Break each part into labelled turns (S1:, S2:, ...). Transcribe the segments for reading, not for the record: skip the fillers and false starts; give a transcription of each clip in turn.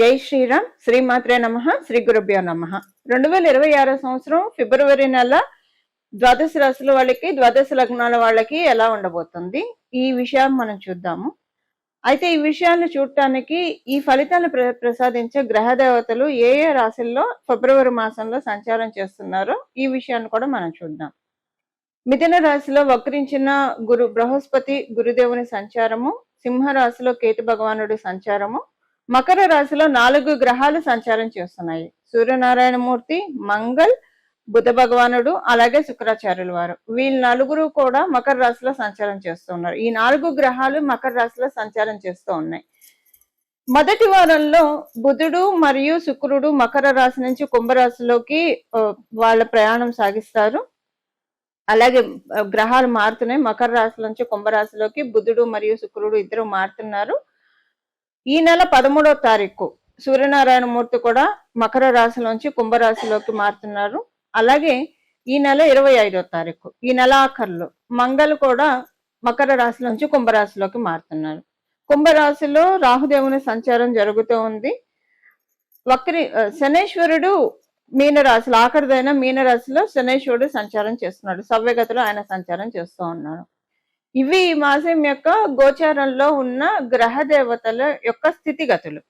S1: జై శ్రీరామ్. శ్రీమాత్రే నమ. శ్రీ గురుభ్యో నమ. 2026 సంవత్సరం ఫిబ్రవరి నెల ద్వాదశ రాశుల వాళ్ళకి, ద్వాదశ లగ్నాల వాళ్ళకి ఎలా ఉండబోతుంది, ఈ విషయాన్ని మనం చూద్దాము. అయితే ఈ విషయాన్ని చూడటానికి ఈ ఫలితాన్ని ప్రసాదించే గ్రహ దేవతలు ఏ ఏ రాశుల్లో ఫిబ్రవరి మాసంలో సంచారం చేస్తున్నారో ఈ విషయాన్ని కూడా మనం చూద్దాం. మిథున రాశిలో వక్రించిన బృహస్పతి గురుదేవుని సంచారము, సింహరాశిలో కేతు భగవానుడి సంచారము, మకర రాశిలో 4 గ్రహాలు సంచారం చేస్తున్నాయి. సూర్యనారాయణమూర్తి, మంగళ్, బుధ భగవానుడు, అలాగే శుక్రాచార్యుల వారు. వీళ్ళు నలుగురు కూడా మకర రాశిలో సంచారం చేస్తున్నారు. ఈ 4 గ్రహాలు మకర రాశిలో సంచారం చేస్తూ ఉన్నాయి. మొదటి వారంలో బుధుడు మరియు శుక్రుడు మకర రాశి నుంచి కుంభరాశిలోకి వాళ్ళ ప్రయాణం సాగిస్తారు. అలాగే గ్రహాలు మారుతున్నాయి. మకర రాశి నుంచి కుంభరాశిలోకి బుధుడు మరియు శుక్రుడు ఇద్దరు మారుతున్నారు. ఈ నెల 13వ తారీఖు సూర్యనారాయణమూర్తి కూడా మకర రాశిలోంచి కుంభరాశిలోకి మారుతున్నారు. అలాగే ఈ నెల 25వ తారీఖు, ఈ నెల ఆఖర్లో మంగళ కూడా మకర రాశి నుంచి కుంభరాశిలోకి మారుతున్నారు. కుంభరాశిలో రాహుదేవుని సంచారం జరుగుతూ ఉంది. శనేశ్వరుడు మీనరాశిలో, ఆఖరిదైన మీనరాశిలో శనేశ్వరుడు సంచారం చేస్తున్నాడు. సవ్యగతిలో ఆయన సంచారం చేస్తూ ఉన్నాడు. ఇవి ఈ మాసం యొక్క గోచారంలో ఉన్న గ్రహ దేవతల యొక్క స్థితిగతులు.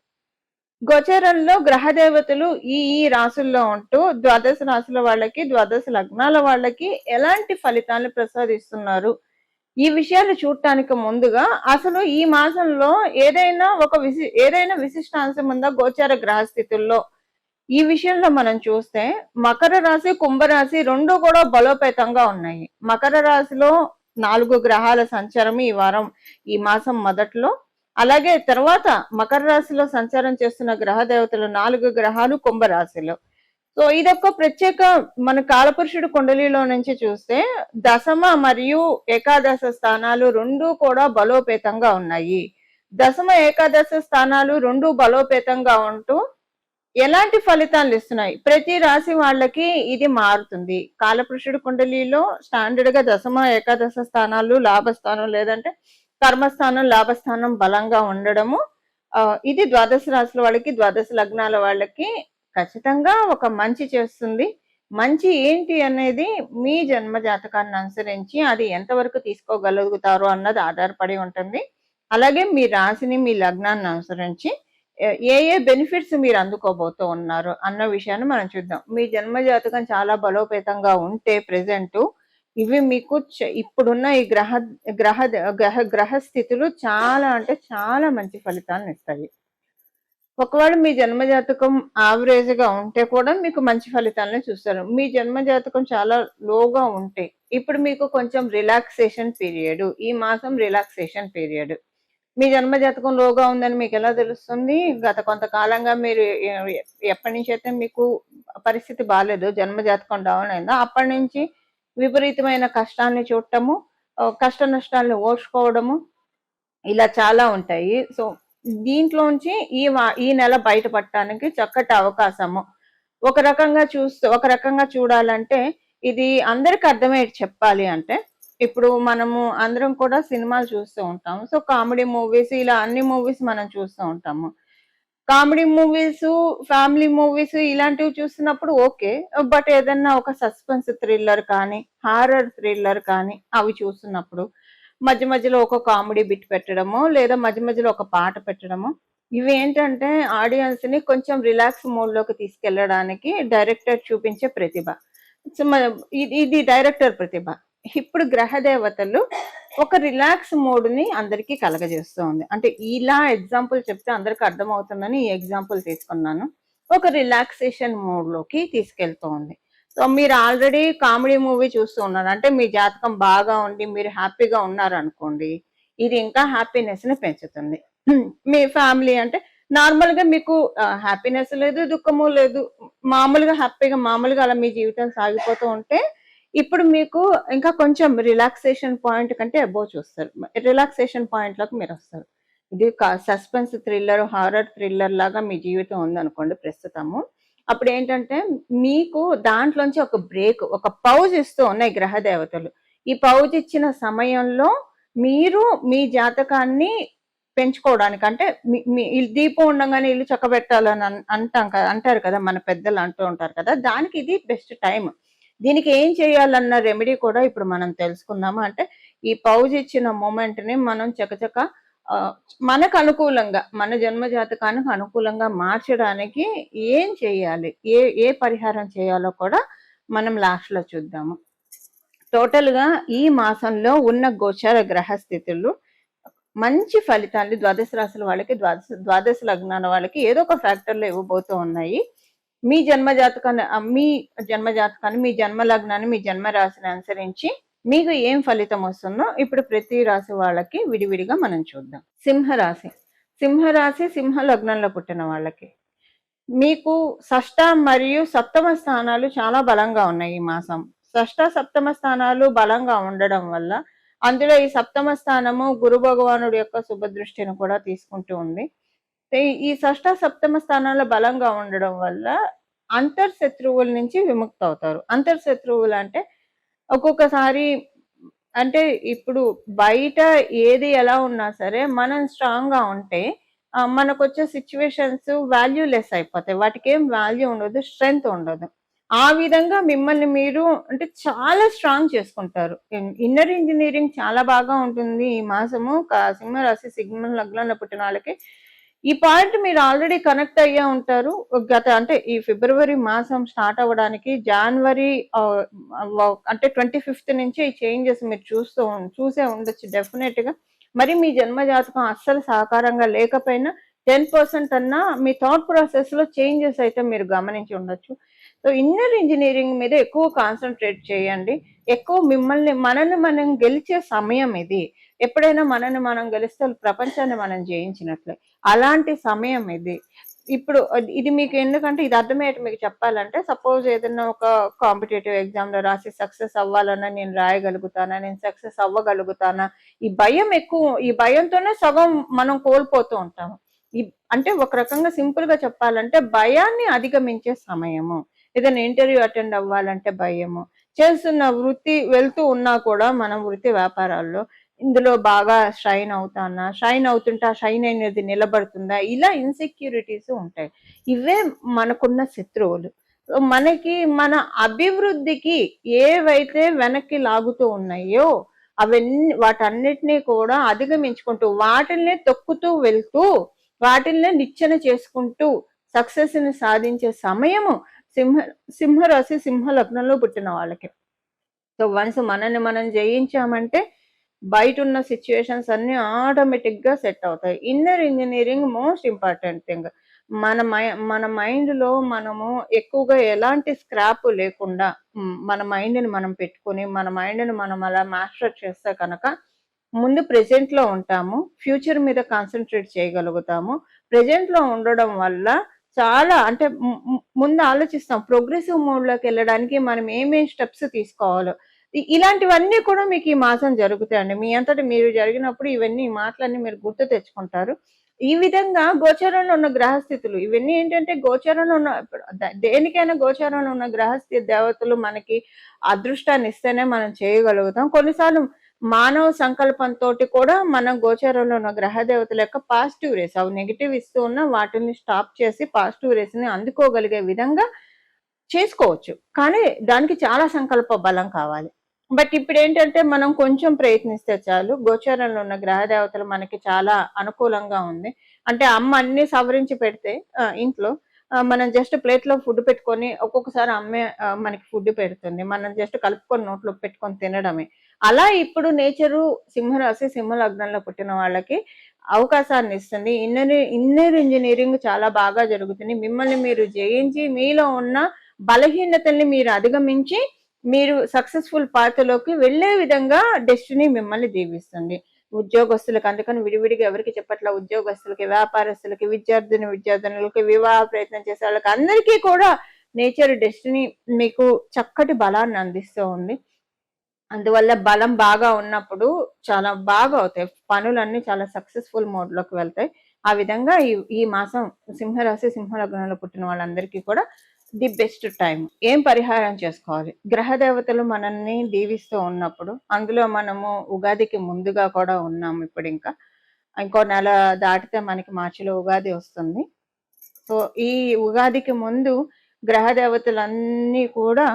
S1: గోచారంలో గ్రహ దేవతలు ఈ రాశుల్లో ఉంటూ ద్వాదశ రాశుల వాళ్ళకి, ద్వాదశ లగ్నాల వాళ్ళకి ఎలాంటి ఫలితాలను ప్రసాదిస్తున్నారు, ఈ విషయాలు చూడటానికి ముందుగా అసలు ఈ మాసంలో ఏదైనా విశిష్టాంశం ఉందా గోచార గ్రహ స్థితుల్లో, ఈ విషయంలో మనం చూస్తే మకర రాశి, కుంభరాశి రెండు కూడా బలోపేతంగా ఉన్నాయి. మకర రాశిలో 4 గ్రహాల సంచారం ఈ మాసం మొదట్లో, అలాగే తర్వాత మకర రాశిలో సంచారం చేస్తున్న గ్రహ దేవతలు 4 గ్రహాలు కుంభరాశిలో. సో ఇదొక ప్రత్యేక మన కాలపురుషుడు కుండలిలో నుంచి చూస్తే దశమ మరియు ఏకాదశ స్థానాలు రెండు కూడా బలోపేతంగా ఉన్నాయి. దశమ ఏకాదశ స్థానాలు రెండు బలోపేతంగా ఉంటూ ఎలాంటి ఫలితాలు ఇస్తున్నాయి, ప్రతి రాశి వాళ్ళకి ఇది మారుతుంది. కాలపురుషుడు కుండలిలో స్టాండర్డ్ గా దశమ ఏకాదశ స్థానాలు లాభస్థానం లేదంటే కర్మస్థానం లాభస్థానం బలంగా ఉండడము, ఇది ద్వాదశ రాశుల వాళ్ళకి, ద్వాదశ లగ్నాల వాళ్ళకి ఖచ్చితంగా ఒక మంచి చేస్తుంది. మంచి ఏంటి అనేది మీ జన్మ జాతకాన్ని అనుసరించి అది ఎంతవరకు తీసుకోగలుగుతారో అన్నది ఆధారపడి ఉంటుంది. అలాగే మీ రాశిని, మీ లగ్నాన్ని అనుసరించి ఏ బెనిఫిట్స్ మీరు అందుకోబోతూ ఉన్నారు అన్న విషయాన్ని మనం చూద్దాం. మీ జన్మ జాతకం చాలా బలోపేతంగా ఉంటే ప్రెసెంట్ ఇవి మీకు ఇప్పుడున్న ఈ గ్రహ స్థితులు చాలా అంటే చాలా మంచి ఫలితాలను ఇస్తాయి. ఒకవేళ మీ జన్మ జాతకం యావరేజ్ గా ఉంటే కూడా మీకు మంచి ఫలితాలను చూస్తారు. మీ జన్మ జాతకం చాలా లోగా ఉంటే ఇప్పుడు మీకు కొంచెం రిలాక్సేషన్ పీరియడ్, ఈ మాసం రిలాక్సేషన్ పీరియడ్. మీ జన్మ జాతకం లోగా ఉందని మీకు ఎలా తెలుస్తుంది? గత కొంతకాలంగా మీరు ఎప్పటి నుంచి అయితే మీకు పరిస్థితి బాగాలేదు, జన్మ జాతకం డౌన్ అయిందో అప్పటి నుంచి విపరీతమైన కష్టాన్ని చూడటము, కష్ట నష్టాలను ఓర్చుకోవడము, ఇలా చాలా ఉంటాయి. సో దీంట్లోంచి ఈ నెల బయటపడటానికి చక్కటి అవకాశము. ఒక రకంగా చూడాలంటే ఇది అందరికి అర్థమయ్యేది చెప్పాలి అంటే, ఇప్పుడు మనము అందరం కూడా సినిమాలు చూస్తూ ఉంటాము. సో కామెడీ మూవీస్, ఇలా అన్ని మూవీస్ మనం చూస్తూ ఉంటాము. కామెడీ మూవీస్, ఫ్యామిలీ మూవీస్ ఇలాంటివి చూస్తున్నప్పుడు ఓకే, బట్ ఏదన్నా ఒక సస్పెన్స్ థ్రిల్లర్ కానీ, హారర్ థ్రిల్లర్ కానీ అవి చూస్తున్నప్పుడు మధ్య మధ్యలో ఒక కామెడీ బిట్ పెట్టడము, లేదా మధ్య మధ్యలో ఒక పాట పెట్టడము, ఇవి ఏంటంటే ఆడియన్స్ ని కొంచెం రిలాక్స్ మోడ్ లోకి తీసుకెళ్లడానికి డైరెక్టర్ చూపించే ప్రతిభ. ఇది డైరెక్టర్ ప్రతిభ. ఇప్పుడు గ్రహ దేవతలు ఒక రిలాక్స్ మోడ్ ని అందరికీ కలగజేస్తూ ఉంది. అంటే ఇలా ఎగ్జాంపుల్ చెప్తే అందరికి అర్థమవుతుందని ఈ ఎగ్జాంపుల్ తీసుకున్నాను. ఒక రిలాక్సేషన్ మోడ్ లోకి తీసుకెళ్తూ ఉంది. సో మీరు ఆల్రెడీ కామెడీ మూవీ చూస్తూ ఉన్నారు అంటే మీ జాతకం బాగా ఉండి మీరు హ్యాపీగా ఉన్నారు అనుకోండి, ఇది ఇంకా హ్యాపీనెస్ ని పెంచుతుంది. మీ ఫ్యామిలీ అంటే నార్మల్ గా మీకు హ్యాపీనెస్ లేదు, దుఃఖము లేదు, మామూలుగా అలా మీ జీవితం సాగిపోతూ ఉంటే ఇప్పుడు మీకు ఇంకా కొంచెం రిలాక్సేషన్ పాయింట్ కంటే అబోవ్ చూస్తారు. రిలాక్సేషన్ పాయింట్ లోకి మీరు వస్తారు. ఇది సస్పెన్స్ థ్రిల్లర్, హారర్ థ్రిల్లర్ లాగా మీ జీవితం ఉందనుకోండి ప్రస్తుతము. అప్పుడు ఏంటంటే మీకు దాంట్లోంచి ఒక బ్రేక్, ఒక పౌజ్ ఇస్తూ ఉన్నాయి గ్రహ దేవతలు. ఈ పౌజ్ ఇచ్చిన సమయంలో మీరు మీ జాతకాన్ని పెంచుకోవడానికి. అంటే మీ దీపం ఉండంగానే ఇల్లు చక్కబెట్టాలని అంటారు కదా, మన పెద్దలు అంటూ ఉంటారు కదా, దానికి ఇది బెస్ట్ టైం. దీనికి ఏం చేయాలన్న రెమెడీ కూడా ఇప్పుడు మనం తెలుసుకుందాము. అంటే ఈ పౌజ్ ఇచ్చిన మూమెంట్ ని మనం చకచక మనకు అనుకూలంగా, మన జన్మ జాతకానికి అనుకూలంగా మార్చడానికి ఏం చేయాలి, ఏ ఏ పరిహారం చేయాలో కూడా మనం లాస్ట్ లో చూద్దాము. టోటల్ గా ఈ మాసంలో ఉన్న గోచార గ్రహ స్థితులు మంచి ఫలితాన్ని ద్వాదశ రాశుల వాళ్ళకి, ద్వాదశ లగ్నాల వాళ్ళకి ఏదో ఒక ఫ్యాక్టర్లో ఇవ్వబోతూ ఉన్నాయి. మీ జన్మ జాతకాన్ని, మీ జన్మ లగ్నాన్ని, మీ జన్మ రాశిని అనుసరించి మీకు ఏం ఫలితం వస్తుందో ఇప్పుడు ప్రతి రాశి వాళ్ళకి విడివిడిగా మనం చూద్దాం. సింహరాశి సింహ లగ్నంలో పుట్టిన వాళ్ళకి మీకు షష్ఠ మరియు సప్తమ స్థానాలు చాలా బలంగా ఉన్నాయి. ఈ మాసం షష్ఠ సప్తమ స్థానాలు బలంగా ఉండడం వల్ల, అందులో ఈ సప్తమ స్థానము గురు భగవానుడి యొక్క శుభదృష్టిని కూడా తీసుకుంటూ ఉంది. ఈ షష్ఠ సప్తమ స్థానాల్లో బలంగా ఉండడం వల్ల అంతర్శత్రువుల నుంచి విముక్తి అవుతారు. అంతర్శత్రువులు అంటే ఒక్కొక్కసారి, అంటే ఇప్పుడు బయట ఏది ఎలా ఉన్నా సరే మనం స్ట్రాంగ్ గా ఉంటే మనకు వచ్చే సిచ్యువేషన్స్ వాల్యూలెస్ అయిపోతాయి. వాటికి ఏం వాల్యూ ఉండదు, స్ట్రెంగ్త్ ఉండదు. ఆ విధంగా మిమ్మల్ని మీరు అంటే చాలా స్ట్రాంగ్ చేసుకుంటారు. ఇన్నర్ ఇంజనీరింగ్ చాలా బాగా ఉంటుంది ఈ మాసము. సింహరాశి సింహ లగ్నంలో పుట్టిన వాళ్ళకి ఈ పాయింట్ మీరు ఆల్రెడీ కనెక్ట్ అయ్యే ఉంటారు. అంటే ఈ ఫిబ్రవరి మాసం స్టార్ట్ అవ్వడానికి జనవరి అంటే 25th నుంచి ఈ చేంజెస్ మీరు చూసే ఉండొచ్చు డెఫినెట్ గా. మరి మీ జన్మ జాతకం అస్సలు సహకారంగా లేకపోయినా 10% అన్నా మీ థాట్ ప్రాసెస్ లో చేంజెస్ అయితే మీరు గమనించి ఉండొచ్చు. సో ఇన్నర్ ఇంజనీరింగ్ మీద ఎక్కువ కాన్సన్ట్రేట్ చేయండి. ఎక్కువ మనల్ని మనం గెలిచే సమయం ఇది. ఎప్పుడైనా మనల్ని మనం గెలిస్తే ప్రపంచాన్ని మనం జయించినట్లే. అలాంటి సమయం ఇది. ఇప్పుడు ఇది మీకు ఎందుకంటే ఇది అర్థమయ్యేది మీకు చెప్పాలంటే, సపోజ్ ఏదైనా ఒక కాంపిటేటివ్ ఎగ్జామ్ లో రాసి సక్సెస్ అవ్వాలన్నా నేను రాయగలుగుతానా, నేను సక్సెస్ అవ్వగలుగుతానా, ఈ భయం ఎక్కువ. ఈ భయంతోనే సగం మనం కోల్పోతూ ఉంటాము. అంటే ఒక రకంగా సింపుల్ గా చెప్పాలంటే భయాన్ని అధిగమించే సమయము. ఏదైనా ఇంటర్వ్యూ అటెండ్ అవ్వాలంటే భయము. చేస్తున్న వృత్తి వెళ్తూ ఉన్నా కూడా మనం వృత్తి వ్యాపారాల్లో ఇందులో బాగా షైన్ అవుతుంటే ఆ షైన్ అనేది నిలబడుతుందా, ఇలా ఇన్సెక్యూరిటీస్ ఉంటాయి. ఇవే మనకున్న శత్రువులు. మనకి మన అభివృద్ధికి ఏవైతే వెనక్కి లాగుతూ ఉన్నాయో వాటన్నిటినీ కూడా అధిగమించుకుంటూ, వాటిల్ని తొక్కుతూ వెళ్తూ, వాటిల్ని నిచ్చెన చేసుకుంటూ సక్సెస్ ని సాధించే సమయము సింహరాశి సింహ లగ్నంలో పుట్టిన వాళ్ళకి. సో వన్స్ మనల్ని మనం జయించామంటే బయట ఉన్న సిచ్యువేషన్స్ అన్ని ఆటోమేటిక్ గా సెట్ అవుతాయి. Inner engineering most important thing. మన మైండ్ లో మనము ఎక్కువగా ఎలాంటి స్క్రాప్ లేకుండా మన మైండ్ ని మనం పెట్టుకుని, మన మైండ్ ని మనం అలా మాస్టర్ చేస్తే కనుక ముందు ప్రెజెంట్ లో ఉంటాము, ఫ్యూచర్ మీద కాన్సన్ట్రేట్ చేయగలుగుతాము. ప్రెజెంట్ లో ఉండడం వల్ల చాలా అంటే ముందు ఆలోచిస్తాం ప్రోగ్రెసివ్ మోడ్ లోకి వెళ్ళడానికి మనం ఏమేమి స్టెప్స్ తీసుకోవాలో. ఇలాంటివన్నీ కూడా మీకు ఈ మాసం జరుగుతాయండి. మీ అంతటి మీరు జరిగినప్పుడు ఇవన్నీ మాటలన్నీ మీరు గుర్తు తెచ్చుకుంటారు. ఈ విధంగా గోచారంలో ఉన్న గ్రహస్థితులు ఇవన్నీ ఏంటంటే, గోచారంలో ఉన్న దేనికైనా గోచారంలో ఉన్న గ్రహస్థితి దేవతలు మనకి అదృష్టాన్ని ఇస్తేనే మనం చేయగలుగుతాం. కొన్నిసార్లు మానవ సంకల్పంతో కూడా మనం గోచారంలో ఉన్న గ్రహ దేవతల యొక్క పాజిటివ్ రేస్, అవి నెగిటివ్ ఇస్తూ ఉన్న వాటిని స్టాప్ చేసి పాజిటివ్ రేస్ ని అందుకోగలిగే విధంగా చేసుకోవచ్చు. కానీ దానికి చాలా సంకల్ప బలం కావాలి. బట్ ఇప్పుడు ఏంటంటే మనం కొంచెం ప్రయత్నిస్తే చాలు. గోచారంలో ఉన్న గ్రహ దేవతలు మనకి చాలా అనుకూలంగా ఉంది. అంటే అమ్మ అన్ని సవరించి పెడితే ఇంట్లో మనం జస్ట్ ప్లేట్ లో ఫుడ్ పెట్టుకొని, ఒక్కొక్కసారి అమ్మే మనకి ఫుడ్ పెడుతుంది, మనం జస్ట్ కలుపుకొని నోట్లో పెట్టుకొని తినడమే. అలా ఇప్పుడు నేచరు సింహరాశి సింహ లగ్నంలో పుట్టిన వాళ్ళకి అవకాశాన్ని ఇస్తుంది. ఇన్నర్ ఇంజనీరింగ్ చాలా బాగా జరుగుతుంది. మిమ్మల్ని మీరు జయించి మీలో ఉన్న బలహీనతల్ని మీరు అధిగమించి మీరు సక్సెస్ఫుల్ పాత్రలోకి వెళ్లే విధంగా డెస్టినీ మిమ్మల్ని దీవిస్తుంది. ఉద్యోగస్తులకు, అందుకని విడివిడిగా ఎవరికి చెప్పట్ల, ఉద్యోగస్తులకి, వ్యాపారస్తులకి, విద్యార్థినులకి, వివాహ ప్రయత్నం చేసే వాళ్ళకి అందరికీ కూడా నేచర్ డెస్టినీ మీకు చక్కటి బలాన్ని అందిస్తూ ఉంది. అందువల్ల బలం బాగా ఉన్నప్పుడు చాలా బాగా అవుతాయి పనులన్నీ, చాలా సక్సెస్ఫుల్ మోడ్ లోకి వెళ్తాయి. ఆ విధంగా ఈ మాసం సింహరాశి సింహ లగ్నంలో పుట్టిన వాళ్ళందరికీ కూడా ది బెస్ట్ టైం. ఏం పరిహారం చేసుకోవాలి? గ్రహ దేవతలు మనల్ని దీవిస్తూ ఉన్నప్పుడు, అందులో మనము ఉగాదికి ముందుగా కూడా ఉన్నాము ఇప్పుడు ఇంకా. ఇంకో నెల దాటితే మనకి మార్చిలో ఉగాది వస్తుంది. సో ఈ ఉగాదికి ముందు గ్రహ దేవతలన్నీ కూడా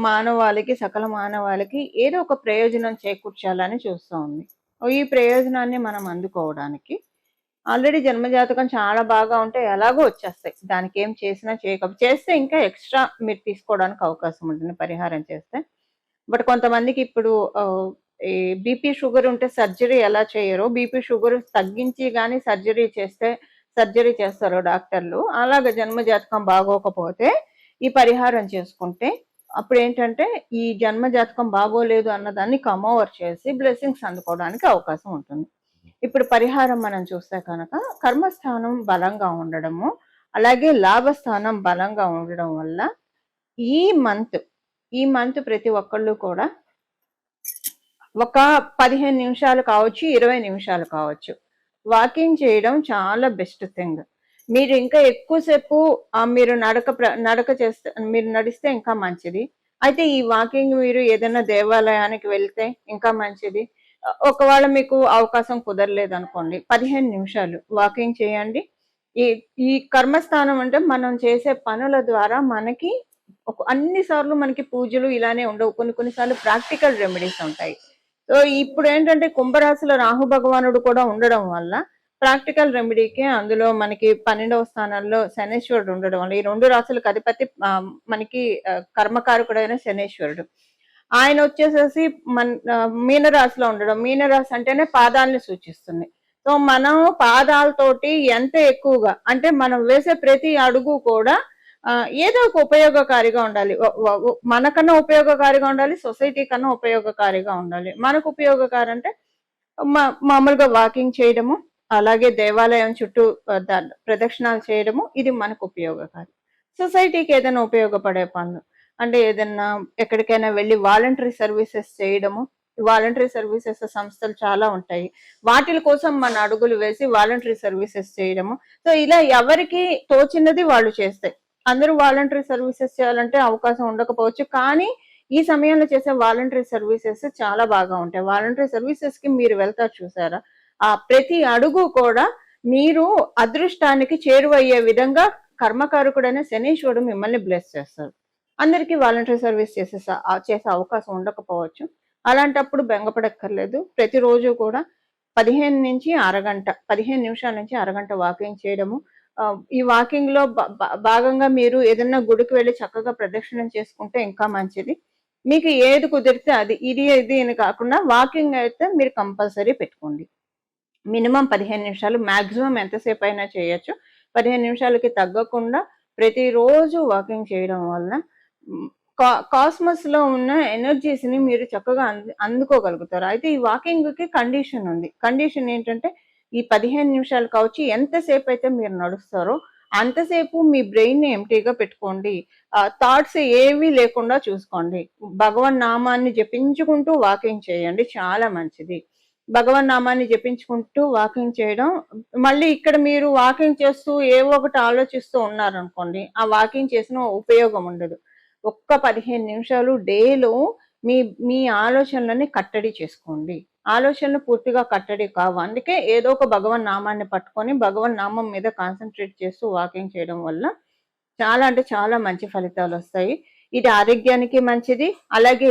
S1: మానవాళికి, సకల మానవాళికి ఏదో ఒక ప్రయోజనం చేకూర్చాలని చూస్తూ ఉంది. ఈ ప్రయోజనాన్ని మనం అందుకోవడానికి ఆల్రెడీ జన్మజాతకం చాలా బాగా ఉంటే ఎలాగో వచ్చేస్తాయి. దానికి ఏం చేసినా చేస్తే ఇంకా ఎక్స్ట్రా మీరు తీసుకోవడానికి అవకాశం ఉంటుంది పరిహారం చేస్తే. బట్ కొంతమందికి ఇప్పుడు ఈ బీపీ షుగర్ ఉంటే సర్జరీ ఎలా చేయరో, బీపీ షుగర్ తగ్గించి కానీ సర్జరీ చేస్తారు డాక్టర్లు. అలాగే జన్మజాతకం బాగోకపోతే ఈ పరిహారం చేసుకుంటే అప్పుడు ఏంటంటే ఈ జన్మజాతకం బాగోలేదు అన్నదాన్ని కమ్ ఓవర్ చేసి బ్లెస్సింగ్స్ అందుకోవడానికి అవకాశం ఉంటుంది. ఇప్పుడు పరిహారం మనం చూస్తే కనుక కర్మస్థానం బలంగా ఉండడము, అలాగే లాభస్థానం బలంగా ఉండడం వల్ల ఈ మంత్ ప్రతి ఒక్కళ్ళు కూడా ఒక 15 నిమిషాలు కావచ్చు, 20 నిమిషాలు కావచ్చు, వాకింగ్ చేయడం చాలా బెస్ట్ థింగ్. మీరు ఇంకా ఎక్కువసేపు మీరు మీరు నడిస్తే ఇంకా మంచిది. అయితే ఈ వాకింగ్ మీరు ఏదైనా దేవాలయానికి వెళ్తే ఇంకా మంచిది. ఒకవేళ మీకు అవకాశం కుదరలేదు అనుకోండి, 15 నిమిషాలు వాకింగ్ చేయండి. ఈ కర్మస్థానం అంటే మనం చేసే పనుల ద్వారా మనకి అన్నిసార్లు మనకి పూజలు ఇలానే ఉండవు. కొన్నిసార్లు ప్రాక్టికల్ రెమెడీస్ ఉంటాయి. సో ఇప్పుడు ఏంటంటే కుంభరాశిలో రాహు భగవానుడు కూడా ఉండడం వల్ల ప్రాక్టికల్ రెమెడీకి అందులో మనకి 12వ స్థానంలో శనేశ్వరుడు ఉండడం వల్ల, ఈ 2 రాశులకు అధిపతి మనకి కర్మకారకుడైన శనేశ్వరుడు, ఆయన వచ్చేసేసి మీనరాశిలో ఉండడం. మీనరాశి అంటేనే పాదాలని సూచిస్తుంది. సో మనం పాదాలతోటి ఎంత ఎక్కువగా అంటే మనం వేసే ప్రతి అడుగు కూడా ఏదో ఒక ఉపయోగకారిగా ఉండాలి. మనకన్నా ఉపయోగకారిగా ఉండాలి, సొసైటీ కన్నా ఉపయోగకారిగా ఉండాలి. మనకు ఉపయోగకారి అంటే మామూలుగా వాకింగ్ చేయడము, అలాగే దేవాలయం చుట్టూ ప్రదక్షిణాలు చేయడము, ఇది మనకు ఉపయోగకారి. సొసైటీకి ఏదైనా ఉపయోగపడే పనులు అంటే ఏదైనా ఎక్కడికైనా వెళ్ళి వాలంటరీ సర్వీసెస్ చేయడము. వాలంటరీ సర్వీసెస్ సంస్థలు చాలా ఉంటాయి, వాటి కోసం మన అడుగులు వేసి వాలంటరీ సర్వీసెస్ చేయడము. సో ఇలా ఎవరికి తోచినది వాళ్ళు చేస్తాయి. అందరూ వాలంటరీ సర్వీసెస్ చేయాలంటే అవకాశం ఉండకపోవచ్చు, కానీ ఈ సమయంలో చేసే వాలంటరీ సర్వీసెస్ చాలా బాగా ఉంటాయి. వాలంటరీ సర్వీసెస్ కి మీరు వెళ్తారు చూసారా, ఆ ప్రతి అడుగు కూడా మీరు అదృష్టానికి చేరువయ్యే విధంగా కర్మకారకుడైన శనీశ్వరుడు మిమ్మల్ని బ్లెస్ చేస్తారు. అందరికీ వాలంటరీ సర్వీస్ చేసే అవకాశం ఉండకపోవచ్చు. అలాంటప్పుడు బెంగపడక్కర్లేదు. ప్రతిరోజు కూడా 15 నిమిషాల నుంచి అరగంట వాకింగ్ చేయడము. ఈ వాకింగ్ లో భాగంగా మీరు ఏదైనా గుడికి వెళ్ళి చక్కగా ప్రదక్షిణం చేసుకుంటే ఇంకా మంచిది. మీకు ఏది కుదిరితే అది, ఇది అని కాకుండా వాకింగ్ అయితే మీరు కంపల్సరీ పెట్టుకోండి. మినిమం 15 నిమిషాలు, మాక్సిమం ఎంతసేపు అయినా చేయొచ్చు. 15 నిమిషాలకి తగ్గకుండా ప్రతిరోజు వాకింగ్ చేయడం వల్ల కాస్మస్ లో ఉన్న ఎనర్జీస్ ని మీరు చక్కగా అందుకోగలుగుతారు. అయితే ఈ వాకింగ్ కి కండిషన్ ఉంది. కండిషన్ ఏంటంటే ఈ 15 నిమిషాలు కావచ్చు, ఎంతసేపు అయితే మీరు నడుస్తారో అంతసేపు మీ బ్రెయిన్ ని ఎంటీగా పెట్టుకోండి. థాట్స్ ఏవి లేకుండా చూసుకోండి. భగవన్ నామాన్ని జపించుకుంటూ వాకింగ్ చేయండి, చాలా మంచిది. భగవన్ నామాన్ని జపించుకుంటూ వాకింగ్ చేయడం. మళ్ళీ ఇక్కడ మీరు వాకింగ్ చేస్తూ ఏవో ఒకటి ఆలోచిస్తూ ఉన్నారనుకోండి, ఆ వాకింగ్ చేసిన ఉపయోగం ఉండదు. ఒక్క 15 నిమిషాలు డేలో మీ ఆలోచనలని కట్టడి చేసుకోండి. ఆలోచనలు పూర్తిగా కట్టడి కావు. అందుకే ఏదో ఒక భగవన్ నామాన్ని పట్టుకొని భగవన్ నామం మీద కాన్సన్ట్రేట్ చేస్తూ వాకింగ్ చేయడం వల్ల చాలా అంటే చాలా మంచి ఫలితాలు వస్తాయి. ఇది ఆరోగ్యానికి మంచిది, అలాగే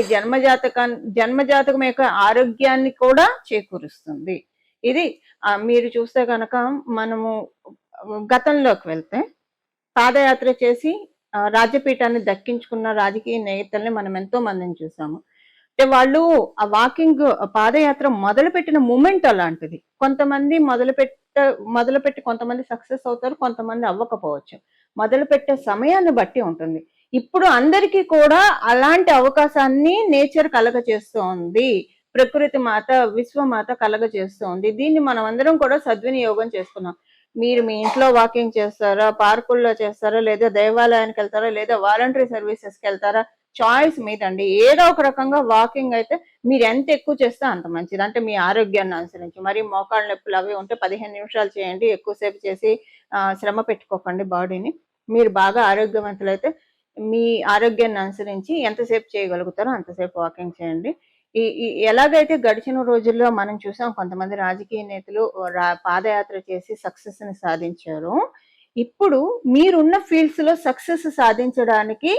S1: జన్మజాతకం యొక్క ఆరోగ్యాన్ని కూడా చేకూరుస్తుంది. ఇది మీరు చూస్తే కనుక మనము గతంలోకి వెళ్తే పాదయాత్ర చేసి రాజ్యపీఠాన్ని దక్కించుకున్న రాజకీయ నేతల్ని మనం ఎంతో మందిని చూసాము. అంటే వాళ్ళు ఆ వాకింగ్ పాదయాత్ర మొదలుపెట్టిన మూమెంట్ అలాంటిది. కొంతమంది మొదలుపెట్టి కొంతమంది సక్సెస్ అవుతారు, కొంతమంది అవ్వకపోవచ్చు. మొదలుపెట్టే సమయాన్ని బట్టి ఉంటుంది. ఇప్పుడు అందరికీ కూడా అలాంటి అవకాశాన్ని నేచర్ కలగజేస్తూ ఉంది, ప్రకృతి మాత, విశ్వమాత కలగజేస్తూ ఉంది. దీన్ని మనం అందరం కూడా సద్వినియోగం చేసుకున్నాం. మీరు మీ ఇంట్లో వాకింగ్ చేస్తారా, పార్కుల్లో చేస్తారా, లేదా దేవాలయానికి వెళ్తారా, లేదా వాలంటరీ సర్వీసెస్కి వెళ్తారా, చాయిస్ మీదండి. ఏదో ఒక రకంగా వాకింగ్ అయితే మీరు ఎంత ఎక్కువ చేస్తే అంత మంచిది. అంటే మీ ఆరోగ్యాన్ని అనుసరించి. మరి మోకాళ్ళ నొప్పులు అవి ఉంటే 15 నిమిషాలు చేయండి, ఎక్కువసేపు చేసి శ్రమ పెట్టుకోకండి బాడీని. మీరు బాగా ఆరోగ్యవంతులైతే మీ ఆరోగ్యాన్ని అనుసరించి ఎంతసేపు చేయగలుగుతారో అంతసేపు వాకింగ్ చేయండి. ఎలాగైతే గడిచిన రోజుల్లో మనం చూసాం కొంతమంది రాజకీయ నేతలు పాదయాత్ర చేసి సక్సెస్ ని సాధించారు. ఇప్పుడు మీరున్న ఫీల్డ్స్ లో సక్సెస్ సాధించడానికి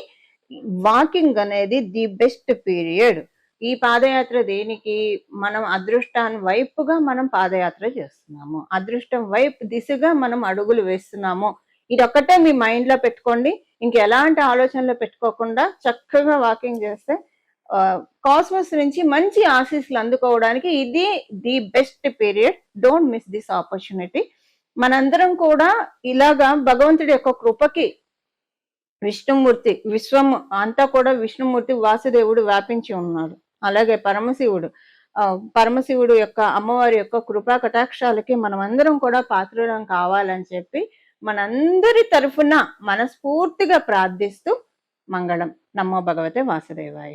S1: వాకింగ్ అనేది ది బెస్ట్ పీరియడ్. ఈ పాదయాత్ర దేనికి? మనం అదృష్టాన్ని వైపుగా మనం పాదయాత్ర చేస్తున్నాము, అదృష్టం వైపు దిశగా మనం అడుగులు వేస్తున్నాము. ఇదొక్కటే మీ మైండ్ లో పెట్టుకోండి. ఇంకెలాంటి ఆలోచనలు పెట్టుకోకుండా చక్కగా వాకింగ్ చేస్తే కాస్మోస్ నుంచి మంచి ఆశీస్సులు అందుకోవడానికి ఇది the best period. Don't miss this opportunity. మనందరం కూడా ఇలాగా భగవంతుడి యొక్క కృపకి విష్ణుమూర్తి, విశ్వం అంతా కూడా విష్ణుమూర్తి వాసుదేవుడు వ్యాపించి ఉన్నాడు. అలాగే పరమశివుడు యొక్క అమ్మవారి యొక్క కృపా కటాక్షాలకి మనం అందరం కూడా పాత్రులం కావాలని చెప్పి మనందరి తరఫున మనస్ఫూర్తిగా ప్రార్థిస్తూ మంగళం. నమో భగవతే వాసుదేవాయ.